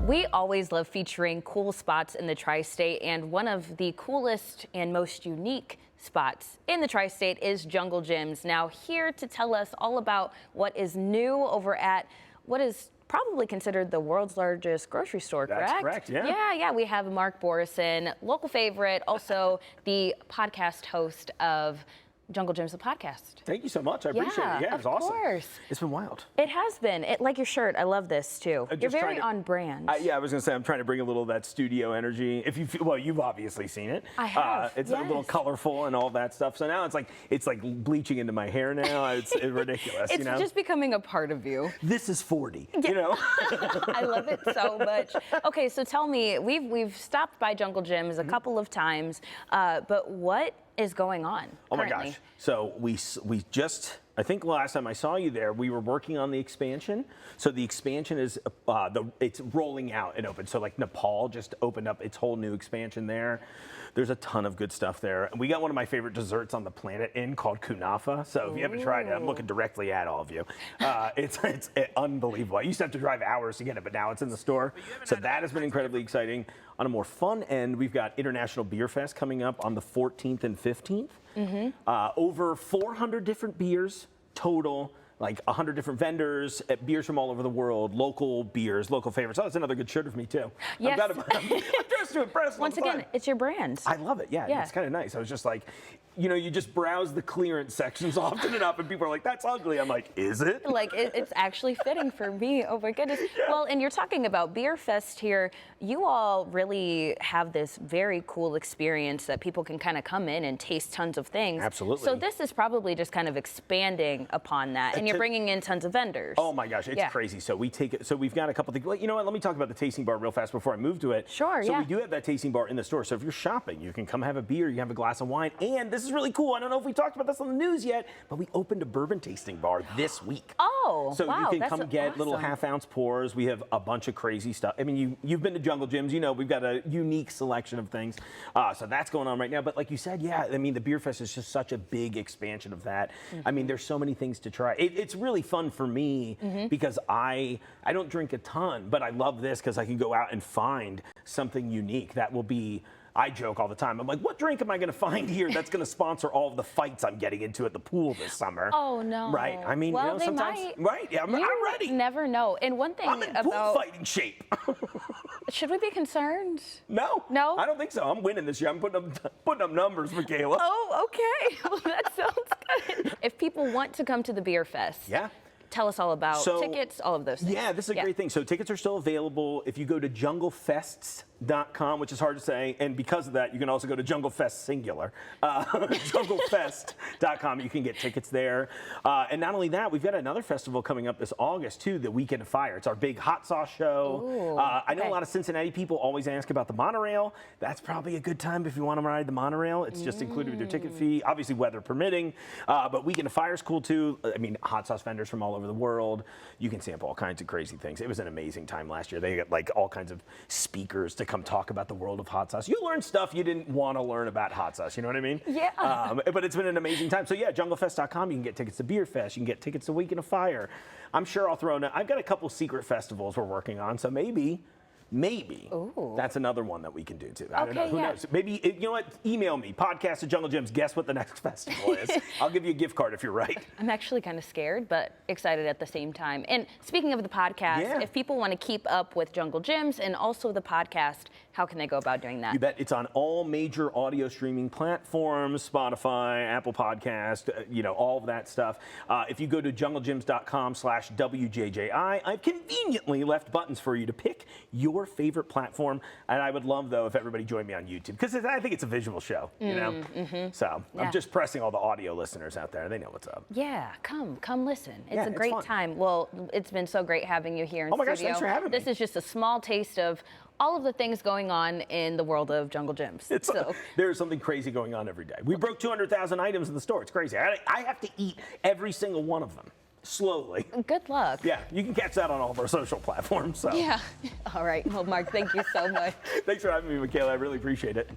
We always love featuring cool spots in the tri-state, and one of the coolest and most unique spots in the tri-state is Jungle Jim's. Now, here to tell us all about what is new over at what is probably considered the world's largest grocery store, correct? That's correct, yeah. Yeah, we have Mark Borison, local favorite, also the podcast host of Jungle Jim's, the podcast. Thank you so much. I appreciate it. Yeah, it was awesome. Of course. It's been wild. It has been. Like your shirt. I love this too. You're very on brand. Yeah, I was going to say, I'm trying to bring a little of that studio energy. If you feel, well, you've obviously seen it. I have. It's yes. a little colorful and all that stuff. So now it's like bleaching into my hair now. It's ridiculous. It's just becoming a part of you. This is 40, you know? I love it so much. Okay, so tell me, we've stopped by Jungle Jim's a couple of times, but what is going on currently? Oh my gosh. So we just, I think last time I saw you there, we were working on the expansion. So the expansion is, it's rolling out and open. So like Nepal just opened up its whole new expansion there. There's a ton of good stuff there. And we got one of my favorite desserts on the planet in called kunafa. So if you haven't tried it, I'm looking directly at all of you. It's unbelievable. I used to have to drive hours to get it, but now it's in the store. So that has been incredibly exciting. On a more fun end, we've got International Beer Fest coming up on the 14th and 15th. Over 400 different beers total, like 100 different vendors, beers from all over the world, local beers, local favorites. Oh, that's another good shirt of me too. Yes. I'm dressed to impress. Once again, it's your brand. I love it. Yeah, it's kind of nice. I was just like, you know, you just browse the clearance sections often enough, and people are like, "That's ugly." I'm like, "Is it?" Like it's actually fitting for me. Oh my goodness. Yeah. Well, and you're talking about Beer Fest here. You all really have this very cool experience that people can kind of come in and taste tons of things. Absolutely. So this is probably just kind of expanding upon that, and you're bringing in tons of vendors. Oh my gosh, it's crazy. So we take it. So we've got a couple things. Well, you know what? Let me talk about the tasting bar real fast before I move to it. Sure. So we do have that tasting bar in the store. So if you're shopping, you can come have a beer, you have a glass of wine, and this is really cool. I don't know if we talked about this on the news yet, but we opened a bourbon tasting bar this week. Oh, so wow, you can come get little half-ounce pours. We have a bunch of crazy stuff. I mean, you've been to Jungle Jim's, you know, we've got a unique selection of things. So that's going on right now. But like you said, yeah, I mean, the Beer Fest is just such a big expansion of that. I mean, there's so many things to try. It's really fun for me because I don't drink a ton, but I love this because I can go out and find something unique that will be. I joke all the time. I'm like, what drink am I going to find here that's going to sponsor all of the fights I'm getting into at the pool this summer? Oh, no. Right. I mean, well, you know, sometimes. Might. Right. Yeah, I'm ready. Never know. And one thing I'm in pool fighting shape. Should we be concerned? No. No? I don't think so. I'm winning this year. I'm putting up numbers, Mikhayla. Oh, okay. Well, that sounds good. If people want to come to the Beer Fest. Yeah. Tell us all about tickets, all of those things. Yeah, this is a great thing. So tickets are still available. If you go to junglefests.com, which is hard to say, and because of that, you can also go to junglefest singular. Junglefest.com, you can get tickets there. And not only that, we've got another festival coming up this August, too, the Weekend of Fire. It's our big hot sauce show. Ooh, I know a lot of Cincinnati people always ask about the monorail. That's probably a good time if you want to ride the monorail. It's just included with your ticket fee, obviously weather permitting. But Weekend of Fire is cool, too. I mean, hot sauce vendors from all over the world. You can sample all kinds of crazy things. It was an amazing time last year. They got like all kinds of speakers to come talk about the world of hot sauce. You learn stuff you didn't want to learn about hot sauce. You know what I mean? Yeah. But it's been an amazing time. So yeah, junglefest.com. You can get tickets to Beer Fest. You can get tickets to Weekend of Fire. I'm sure I'll throw in. I've got a couple secret festivals we're working on. So maybe that's another one that we can do too. I don't know. Who knows? Maybe, you know what? Email me, podcast@junglejim's. Guess what the next festival is. I'll give you a gift card if you're right. I'm actually kind of scared, but excited at the same time. And speaking of the podcast, if people want to keep up with Jungle Jim's and also the podcast, how can they go about doing that? You bet. It's on all major audio streaming platforms, Spotify, Apple Podcast, you know, all of that stuff. If you go to junglejims.com/WJJI, I've conveniently left buttons for you to pick your favorite platform. And I would love, though, if everybody joined me on YouTube, because I think it's a visual show, you know? So I'm just pressing all the audio listeners out there. They know what's up. Yeah, come listen. It's a great time. Well, it's been so great having you here in studio. Oh my gosh, thanks for having me. This is just a small taste of all of the things going on in the world of Jungle Jim's. There's something crazy going on every day. We broke 200,000 items in the store. It's crazy. I have to eat every single one of them. Slowly. Good luck. Yeah, you can catch that on all of our social platforms. So. Yeah. All right. Well, Mark, thank you so much. Thanks for having me, Mikhayla. I really appreciate it.